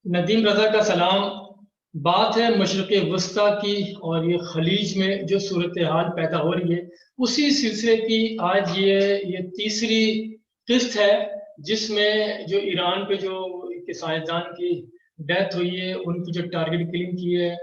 नदीम रजा का सलाम। बात है मशरक़ वस्ता की और ये खलीज में जो सूरत हाल पैदा हो रही है उसी सिलसिले की आज ये तीसरी किस्त है, जिसमें जो ईरान पे जो एक साइंसदान की डेथ हुई है, उनकी जो टारगेट किलिंग की है,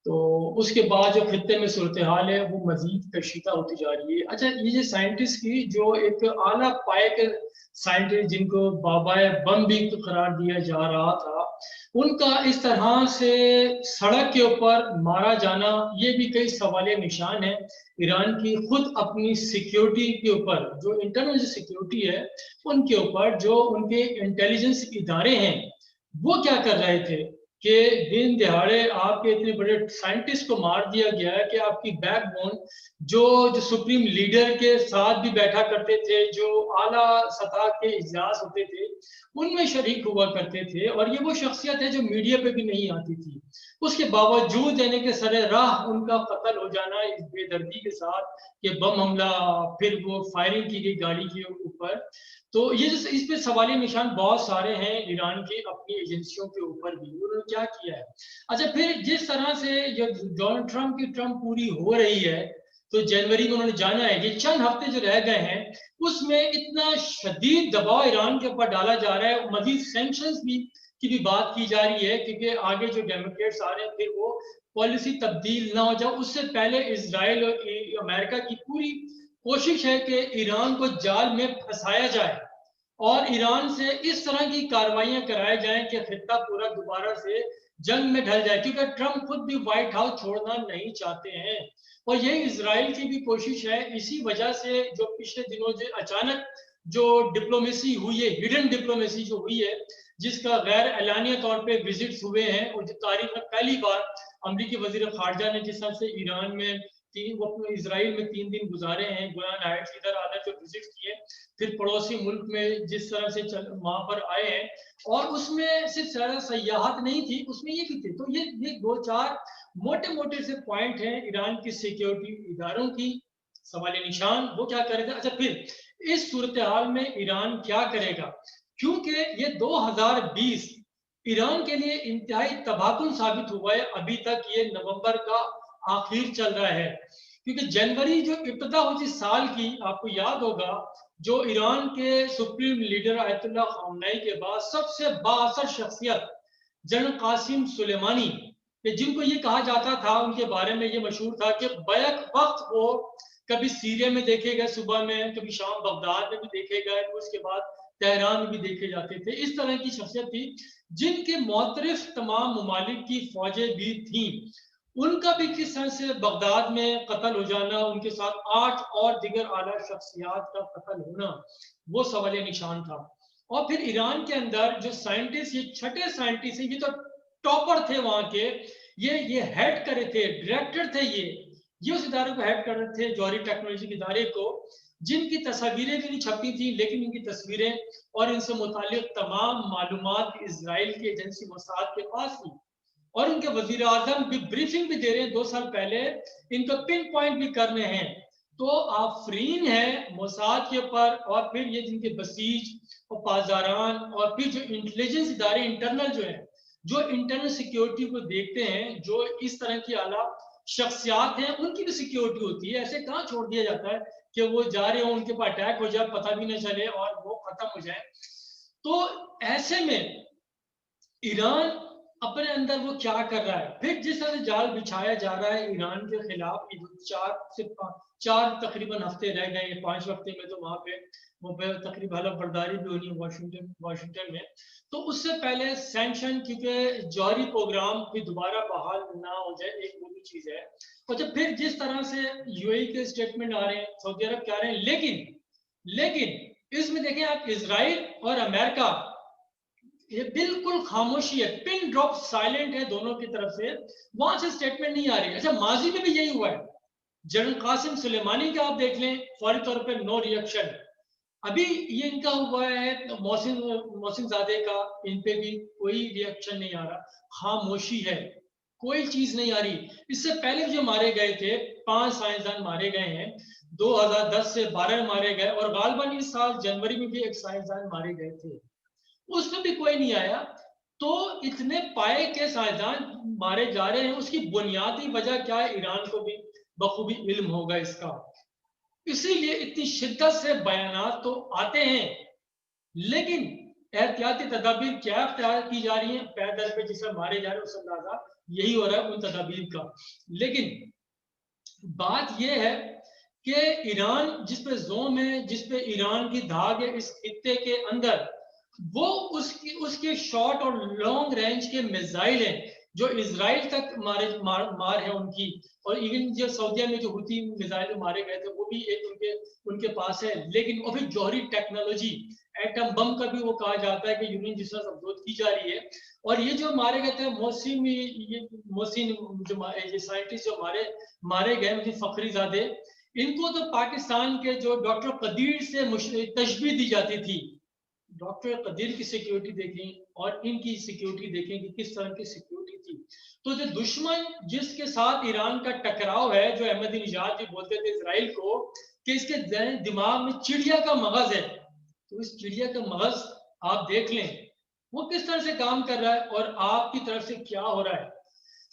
तो उसके बाद जो खत्ते में सूरत हाल है वो मजीद कशीदा होती जा रही है। अच्छा, ये जो साइंटिस्ट की जो एक आला पाए के साइंटिस्ट जिनको बाबाए बम भी करार दिया जा रहा था, उनका इस तरह से सड़क के ऊपर मारा जाना, ये भी कई सवालिया निशान है ईरान की खुद अपनी सिक्योरिटी के ऊपर। जो इंटरनल सिक्योरिटी है उनके ऊपर, जो उनके इंटेलिजेंस इदारे हैं वो क्या कर रहे थे कि दिन दिहाड़े आपके इतने बड़े साइंटिस्ट को मार दिया गया है कि आपकी बैकबोन जो जो सुप्रीम लीडर के साथ भी बैठा करते थे, जो आला सतह के इजलास होते थे उनमें शरीक हुआ करते थे, और ये वो शख्सियत है जो मीडिया पे भी नहीं आती थी, उसके बावजूद यानी कि सरे राह उनका कत्ल हो जाना इस बेदर्दी के साथ कि बम हमला, फिर वो फायरिंग की गई गाड़ी के ऊपर। तो ये जो इस पे सवालिया निशान बहुत सारे हैं ईरान की अपनी एजेंसियों के ऊपर भी, उन्होंने क्या किया है। अच्छा, फिर जिस तरह से जो डोनाल्ड ट्रंप की टर्म पूरी हो रही है, तो जनवरी में उन्होंने जाना है, ये चंद हफ्ते जो रह गए हैं उसमें इतना शदीद दबाव ईरान के ऊपर डाला जा रहा है, मजीद सैंक्शंस भी की भी बात की जा रही है, क्योंकि आगे जो डेमोक्रेट्स आ रहे हैं फिर वो पॉलिसी तब्दील ना हो जाए उससे पहले इसराइल और अमेरिका की पूरी कोशिश है कि ईरान को जाल में फंसाया जाए और ईरान से इस तरह की कार्रवाइयां कराई जाएं कि खित्ता पूरा दोबारा से जंग में ढल जाए, क्योंकि ट्रंप खुद भी व्हाइट हाउस छोड़ना नहीं चाहते हैं। और यही इसराइल की भी कोशिश है। इसी वजह से जो पिछले दिनों जो अचानक जो डिप्लोमेसी हुई है, हिडन डिप्लोमेसी जो हुई है, जिसका गैर एलानिया तौर पे विजिट्स हुए हैं, और जो तारीख में पहली बार अमरीकी वजीर खारजा ने जिस तरह से ईरान में वो अपने इसराइल में 3 दिन गुजारे हैं, गोलान हाइट्स इधर आधर जो विजिट किए, फिर पड़ोसी मुल्क में जिस तरह से वहां पर आए हैं, और उसमें सिर्फ ज्यादा सयाहत नहीं थी, उसमें ये भी थे। तो ये दो चार मोटे मोटे से पॉइंट हैं ईरान की सिक्योरिटी इदारों की सवाल निशान, वो क्या करेगा। अच्छा, फिर इस सूरत हाल में ईरान क्या करेगा, क्योंकि ये 2020 ईरान के लिए इंतहाई तबाहकुन साबित हुआ है। अभी तक ये नवंबर का आखिर चल रहा है, क्योंकि जनवरी जो इब्तदा हुई थी साल की, आपको याद होगा, जो ईरान के सुप्रीम लीडर आयतुल्लाह खामनेई के बाद सबसे बाअसर शख्सियत जनरल कासिम सुलेमानी, जिनको ये कहा जाता था, उनके बारे में ये मशहूर था कि बैक वक्त वो कभी सीरिया में देखे गए सुबह में, कभी शाम बगदाद में भी देखे गए, उसके बाद तेहरान में भी देखे जाते थे। इस तरह की शख्सियत थी जिनके मोतरफ तमाम ममालिक की फौजें भी थी। उनका भी किस तरह से बगदाद में कत्ल हो जाना, उनके साथ 8 और दिगर आला शख्सियात का कत्ल होना, वो सवाल निशान था। और फिर ईरान के अंदर जो साइंटिस्ट, ये छठे साइंटिस्ट हैं, ये तो टॉपर थे वहां के, ये हेड करे थे, डायरेक्टर थे, ये उस इदारे को हेड कर रहे थे, जौहरी टेक्नोलॉजी के इदारे को, जिनकी तस्वीरें भी नहीं छपी थी, लेकिन इनकी तस्वीरें और इनसे मुतालिक तमाम मालूमात इसराइल की एजेंसी मोसाद के पास थी, और उनके वजीर आजम भी ब्रीफिंग भी दे रहे हैं 2 साल पहले, इनको पिन पॉइंट भी करने हैं। तो आफरीन है मोसाद के ऊपर, और फिर ये जिनके बसीज और पाजारान, और फिर जो इंटेलिजेंस इदारे इंटरनल जो है, जो इंटरनल सिक्योरिटी को देखते हैं, जो इस तरह की आला शख्सियात हैं, उनकी भी सिक्योरिटी होती है। ऐसे कहाँ छोड़ दिया जाता है कि वो जा रहे हो, उनके ऊपर अटैक हो जाए, पता भी न चले और वो खत्म हो जाए। तो ऐसे में ईरान अपने अंदर वो क्या कर रहा है, फिर जिस तरह से जाल बिछाया जा रहा है ईरान के खिलाफ, चार तकरीबन हफ्ते रह गए, 5 हफ्ते में तो वहां पे वो तकरीबन हलफ बर्दारी भी होनी है वाशिंगटन में। तो उससे पहले सैंक्शन, क्योंकि जौहरी प्रोग्राम भी दोबारा बहाल ना हो जाए, एक वो भी चीज है। और जब फिर जिस तरह से यूएई के स्टेटमेंट आ रहे हैं, सऊदी अरब क्या रहे हैं, लेकिन इसमें देखें आप, इसराइल और अमेरिका, ये बिल्कुल खामोशी है, पिन ड्रॉप साइलेंट है दोनों की तरफ से, वहां से स्टेटमेंट नहीं आ रही। अच्छा, माजी में भी यही हुआ है, जनरल कासिम सुलेमानी का आप देख लें, फौरी तौर पर नो रिएक्शन। अभी ये इनका हुआ है मोहसिन मोहसिन जादे का, इन पे भी कोई रिएक्शन नहीं आ रहा, खामोशी है, कोई चीज नहीं आ रही। इससे पहले जो मारे गए थे, 5 साइंसदान मारे गए हैं, 2010 से 12 मारे गए, और गालबन इस साल जनवरी में भी एक साइंसदान मारे गए थे, उसमें भी कोई नहीं आया। तो इतने पाए के साइंसदान मारे जा रहे हैं, उसकी बुनियादी वजह क्या है, ईरान को भी बखूबी इल्म होगा इसका। इसीलिए इतनी शिद्दत से बयानात तो आते हैं, लेकिन एहतियाती तदाबीर क्या अख्तियार की जा रही है, पैदल पे जिसे मारे जा रहे हैं उससे अंदाजा यही हो रहा है उन तदाबीर का। लेकिन बात यह है कि ईरान जिस पे जोम है, जिस पे ईरान की धाक है इस खित्ते के अंदर, वो उसके शॉर्ट और लॉन्ग रेंज के मिसाइल हैं जो इसराइल तक मार है उनकी। और इवन जो सऊदीया में जो हुती मिसाइल मारे गए थे वो भी एक उनके उनके पास है। लेकिन वो भी जौहरी टेक्नोलॉजी, एटम बम का भी वो कहा जाता है कि यूनियन जिस तरह अवरोध की जा रही है। और ये जो मारे गए थे मोहसिन, ये मोहसिन जो ये साइंटिस्ट जो मारे गए मुझे फखरीजादे, इनको तो पाकिस्तान के जो डॉक्टर कदीर से तशबीह दी जाती थी। डॉक्टर कदीर की सिक्योरिटी देखें और इनकी सिक्योरिटी देखें कि किस तरह की सिक्योरिटी थी। तो जो दुश्मन जिसके साथ ईरान का टकराव है, जो अहमदीनजाद जी बोलते थे इसराइल को कि इसके दिमाग में चिड़िया का मगज है, तो इस चिड़िया का मगज आप देख लें वो किस तरह से काम कर रहा है और आपकी तरफ से क्या हो रहा है।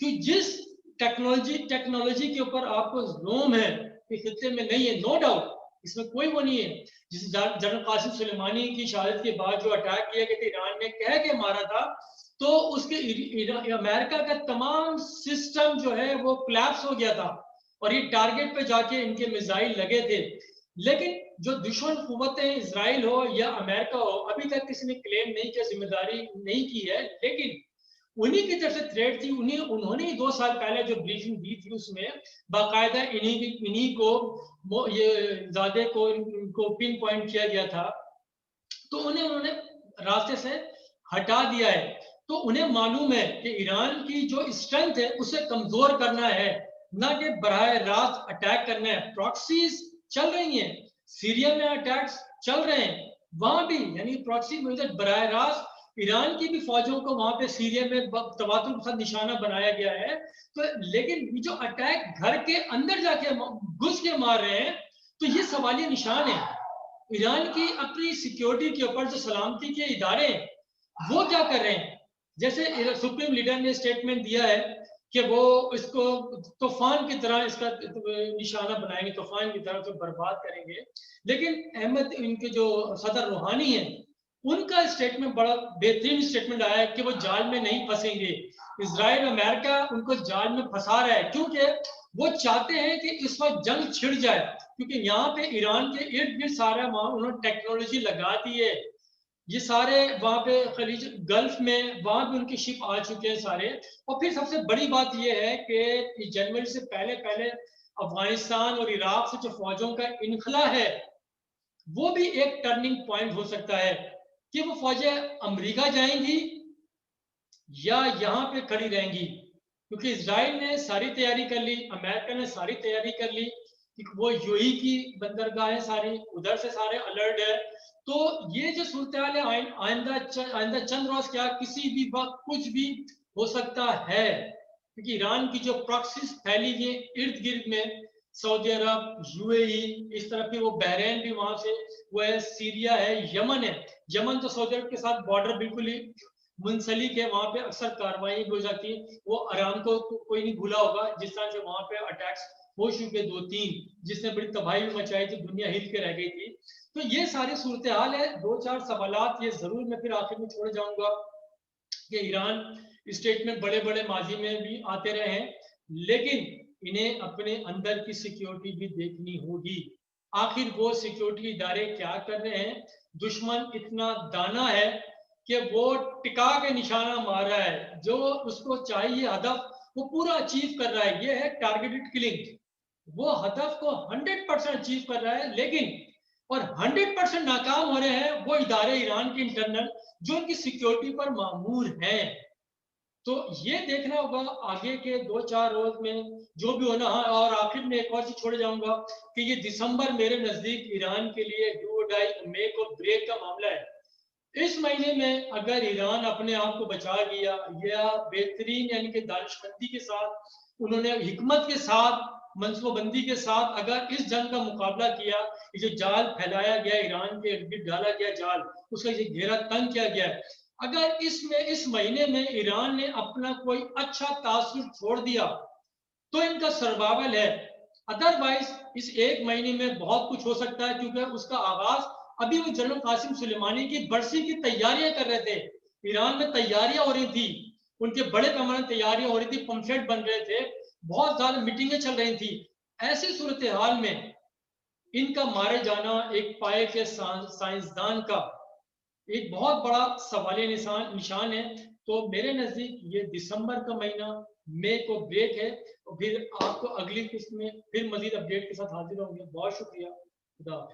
कि जिस टेक्नोलॉजी के ऊपर आपको जोम है कि खित्ते में नहीं है, नो डाउट, इसमें कोई वो नहीं है। जिस जनरल कासिम सुलेमानी की शहादत के बाद जो अटैक किया गया था ईरान ने कह के मारा था, तो उसके अमेरिका का तमाम सिस्टम जो है वो कोलैप्स हो गया था और ये टारगेट पे जाके इनके मिसाइल लगे थे। लेकिन जो दुश्मन कुव्वतें इसराइल हो या अमेरिका हो, अभी तक किसी ने क्लेम नहीं किया, जिम्मेदारी नहीं की है, लेकिन उन्हीं की तरफ से थ्रेट थी। उन्होंने 2 साल पहले जो ब्रीफिंग दी थी उसमें बाकायदा इन्हीं को ये जादे को इनको पिन पॉइंट किया गया था, तो उन्होंने रास्ते से हटा दिया है। तो उन्हें मालूम है कि ईरान की जो स्ट्रेंथ है उसे कमजोर करना है, ना कि बराह रास्त अटैक करना है। प्रॉक्सीज चल रही हैं, सीरिया में अटैक्स चल रहे हैं, वहां भी यानी प्रॉक्सी में बराह रास्त ईरान की भी फौजों को वहां पे सीरिया में तबादुल के साथ निशाना बनाया गया है। तो लेकिन जो अटैक घर के अंदर जाके घुस के मार रहे हैं, तो ये सवालिया निशान है। ईरान की अपनी सिक्योरिटी के ऊपर जो सलामती के इदारे हैं वो क्या कर रहे हैं। जैसे सुप्रीम लीडर ने स्टेटमेंट दिया है कि वो इसको तूफान की तरह इसका निशाना बनाएंगे, तूफान की तरह तो बर्बाद करेंगे। लेकिन अहमद इनके जो सदर रूहानी है उनका स्टेटमेंट बड़ा बेहतरीन स्टेटमेंट आया है कि वो जाल में नहीं फंसेंगे। इसराइल अमेरिका उनको जाल में फंसा रहा है क्योंकि वो चाहते हैं कि इस वक्त जंग छिड़ जाए, क्योंकि यहाँ पे ईरान के इर्द गिर्द सारा वहां उन्होंने टेक्नोलॉजी लगा दी है। ये सारे वहां पे खलीज गल्फ में वहां भी उनके शिप आ चुके हैं सारे। और फिर सबसे बड़ी बात यह है कि जनवरी से पहले पहले अफगानिस्तान और इराक से जो फौजों का इनखला है वो भी एक टर्निंग पॉइंट हो सकता है कि वो फौजें अमेरिका जाएंगी या यहाँ पे खड़ी रहेंगी। क्योंकि इसराइल ने सारी तैयारी कर ली, अमेरिका ने सारी तैयारी कर ली, वो यूएई की बंदरगाहें सारी उधर से सारे अलर्ट है। तो ये जो सूरत हाल है आइंदा चंद रोज क्या किसी भी वक्त कुछ भी हो सकता है, क्योंकि ईरान की जो प्रॉक्सीज फैली हुई इर्द गिर्द में, सऊदी अरब, यूएई, इस तरफ भी वो बहरीन भी वहां से वो है, सीरिया है, यमन है। यमन तो सऊदी अरब के साथ बॉर्डर बिल्कुल ही मुंसलिक है, वहां पे अक्सर कार्रवाई भी हो जाती है। वो आराम को कोई नहीं भूला होगा जिस तरह से वहां पे अटैक्स हो चुके 2-3, जिसने बड़ी तबाही मचाई थी, दुनिया हिल के रह गई थी। तो ये सारी सूरत हाल है। 2-4 सवालात ये जरूर मैं फिर आखिर में छोड़ जाऊंगा कि ईरान स्टेटमेंट बड़े बड़े माजी में भी आते रहे हैं, लेकिन इन्हें अपने अंदर की सिक्योरिटी भी देखनी होगी। आखिर वो सिक्योरिटी इदारे क्या कर रहे हैं। दुश्मन इतना दाना है कि वो टिका के निशाना मार रहा है, जो उसको चाहिए हदफ वो पूरा अचीव कर रहा है। ये है टारगेटेड किलिंग, वो हदफ को 100% अचीव कर रहा है। लेकिन और 100% नाकाम हो रहे हैं वो इदारे ईरान के इंटरनल जो उनकी सिक्योरिटी पर मामूर हैं। तो ये देखना होगा आगे के 2-4 रोज में जो भी होना है। और आखिर में एक और चीज छोड़ जाऊंगा कि ये दिसंबर मेरे नजदीक ईरान के लिए डू और डाई, मेक और ब्रेक का मामला है। इस महीने में अगर ईरान अपने आप को बचा लिया या बेहतरीन यानी कि दानिशमंदी के साथ, उन्होंने हिकमत के साथ, मनसूबाबंदी के साथ अगर इस जंग का मुकाबला किया, ये जो जाल फैलाया गया ईरान के इर्द गिर्द डाला गया जाल, उसका ये घेरा तंग किया गया है, अगर इस महीने में ईरान ने अपना कोई अच्छा तासुर छोड़ दिया तो इनका सर्वाइवल है। अदरवाइज इस एक महीने में बहुत कुछ हो सकता है, क्योंकि उसका आगाज अभी वो जनरल कासिम सुलेमानी की बरसी की तैयारियां कर रहे थे। ईरान में तैयारियां हो रही थी, उनके बड़े पैमाने तैयारियां हो रही थी, पंफलेट बन रहे थे, बहुत ज्यादा मीटिंगें चल रही थी। ऐसी सूरत हाल में इनका मारे जाना एक पाए के साइंसदान का एक बहुत बड़ा सवालिया निशान है। तो मेरे नजदीक ये दिसंबर का महीना, मई को ब्रेक है, और फिर आपको अगली किस्त में फिर मजीद अपडेट के साथ हाजिर होंगे। बहुत शुक्रिया। खुदा हाफिज।